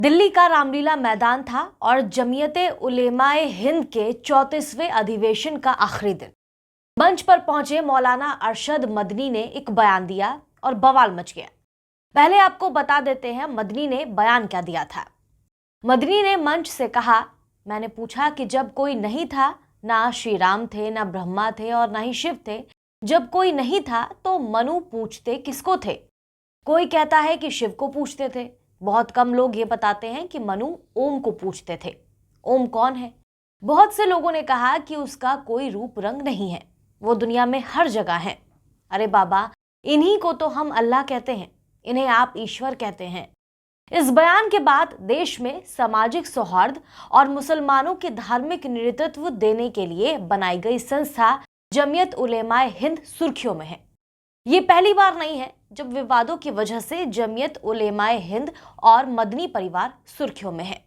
दिल्ली का रामलीला मैदान था और जमीयते उलेमाए हिंद के 34वें अधिवेशन का आखिरी दिन। मंच पर पहुंचे मौलाना अरशद मदनी ने एक बयान दिया और बवाल मच गया। पहले आपको बता देते हैं मदनी ने बयान क्या दिया था। मदनी ने मंच से कहा, मैंने पूछा कि जब कोई नहीं था, ना श्री राम थे, ना ब्रह्मा थे और ना ही शिव थे, जब कोई नहीं था तो मनु पूछते किसको थे? कोई कहता है कि शिव को पूछते थे। बहुत कम लोग ये बताते हैं कि मनु ओम को पूछते थे। ओम कौन है? बहुत से लोगों ने कहा कि उसका कोई रूप रंग नहीं है, वो दुनिया में हर जगह है। अरे बाबा, इन्हीं को तो हम अल्लाह कहते हैं, इन्हें आप ईश्वर कहते हैं। इस बयान के बाद देश में सामाजिक सौहार्द और मुसलमानों के धार्मिक नेतृत्व देने के लिए बनाई गई संस्था जमीयत उलेमाए हिंद सुर्खियों में है। ये पहली बार नहीं है जब विवादों की वजह से जमीयत उलेमाए हिंद और मदनी परिवार सुर्खियों में है।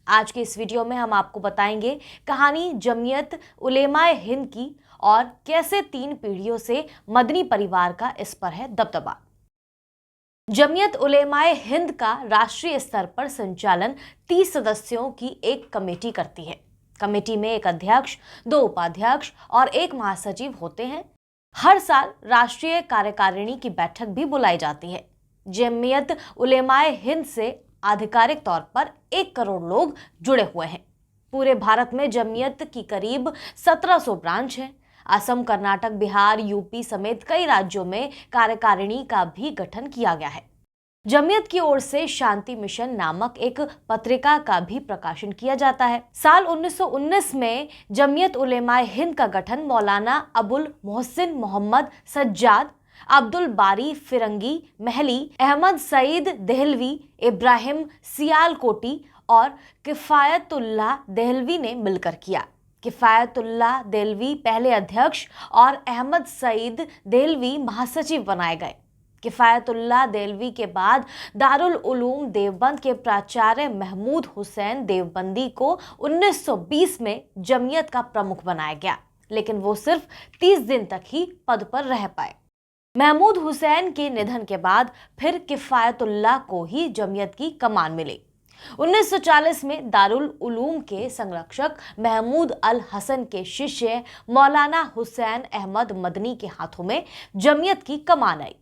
आज के इस वीडियो में हम आपको बताएंगे कहानी जमीयत उलेमाए हिंद की और कैसे 3 पीढ़ियों से मदनी परिवार का इस पर है दबदबा। जमीयत उलेमाए हिंद का राष्ट्रीय स्तर पर संचालन 30 सदस्यों की एक कमेटी करती है। कमेटी में एक अध्यक्ष, 2 उपाध्यक्ष और 1 महासचिव होते हैं। हर साल राष्ट्रीय कार्यकारिणी की बैठक भी बुलाई जाती है। जमीयत उलेमाए हिंद से आधिकारिक तौर पर 1 करोड़ लोग जुड़े हुए हैं। पूरे भारत में जमीयत की करीब 1700 ब्रांच हैं। असम, कर्नाटक, बिहार, यूपी समेत कई राज्यों में कार्यकारिणी का भी गठन किया गया है। जमीयत की ओर से शांति मिशन नामक एक पत्रिका का भी प्रकाशन किया जाता है। साल 1919 में जमीयत उलेमाए हिंद का गठन मौलाना अबुल मोहसिन मोहम्मद सज्जाद, अब्दुल बारी फिरंगी महली, अहमद सईद देहलवी, इब्राहिम सियालकोटी और किफायतुल्लाह देहलवी ने मिलकर किया। किफायतुल्लाह देहलवी पहले अध्यक्ष और अहमद सईद देहलवी महासचिव बनाए गए। किफायतुल्लाह देहलवी के बाद दारुल उलूम देवबंद के प्राचार्य महमूद हुसैन देवबंदी को 1920 में जमीयत का प्रमुख बनाया गया, लेकिन वो सिर्फ 30 दिन तक ही पद पर रह पाए। महमूद हुसैन के निधन के बाद फिर किफायतुल्लाह को ही जमीयत की कमान मिली। 1940 में दारुल उलूम के संरक्षक महमूद अल हसन के शिष्य मौलाना हुसैन अहमद मदनी के हाथों में जमीयत की कमान आई।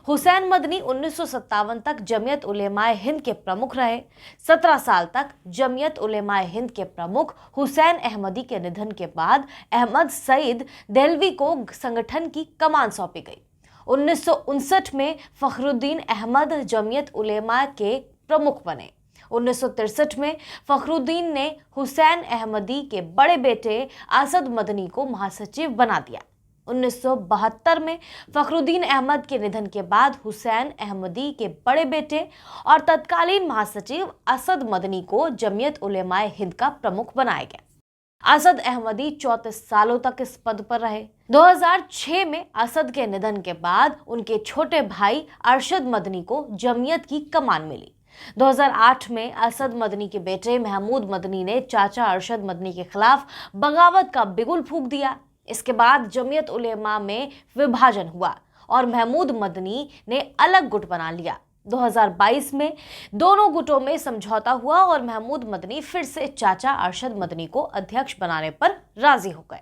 हुसैन मदनी 1957 तक जमीयत उलेमाए हिंद के प्रमुख रहे। 17 साल तक जमीयत उलेमाए हिंद के प्रमुख हुसैन अहमदी के निधन के बाद अहमद सईद देहलवी को संगठन की कमान सौंपी गई। 1959 में फखरुद्दीन अहमद जमीयत उलेमा के प्रमुख बने। 1963 में फखरुद्दीन ने हुसैन अहमदी के बड़े बेटे असद मदनी को महासचिव बना दिया। 1972 में फखरुद्दीन अहमद के निधन के बाद हुसैन अहमदी के बड़े बेटे और तत्कालीन महासचिव असद मदनी को जमीयत उलेमाए हिंद का प्रमुख बनाया गया। असद अहमदी 34 सालों तक इस पद पर रहे। 2006 में असद के निधन के बाद उनके छोटे भाई अरशद मदनी को जमीयत की कमान मिली। 2008 में असद मदनी के बेटे महमूद मदनी ने चाचा अरशद मदनी के खिलाफ बगावत का बिगुल फूंक दिया। इसके बाद जमीयत उलेमा में विभाजन हुआ और महमूद मदनी ने अलग गुट बना लिया। 2022 में दोनों गुटों में समझौता हुआ और महमूद मदनी फिर से चाचा अरशद मदनी को अध्यक्ष बनाने पर राजी हो गए।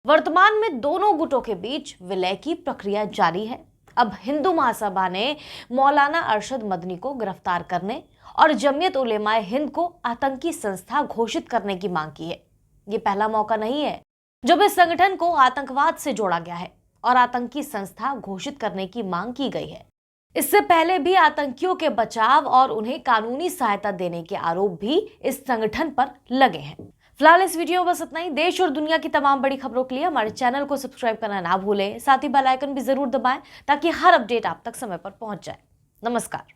वर्तमान में दोनों गुटों के बीच विलय की प्रक्रिया जारी है। अब हिंदू महासभा ने मौलाना अरशद मदनी को गिरफ्तार करने और जमीयत उलेमाए हिंद को आतंकी संस्था घोषित करने की मांग की है। ये पहला मौका नहीं है जब इस संगठन को आतंकवाद से जोड़ा गया है और आतंकी संस्था घोषित करने की मांग की गई है। इससे पहले भी आतंकियों के बचाव और उन्हें कानूनी सहायता देने के आरोप भी इस संगठन पर लगे हैं। फिलहाल इस वीडियो में बस इतना ही। देश और दुनिया की तमाम बड़ी खबरों के लिए हमारे चैनल को सब्सक्राइब करना ना भूलें। साथ ही बेल आइकन भी जरूर दबाएं ताकि हर अपडेट आप तक समय पर पहुंच जाए। नमस्कार।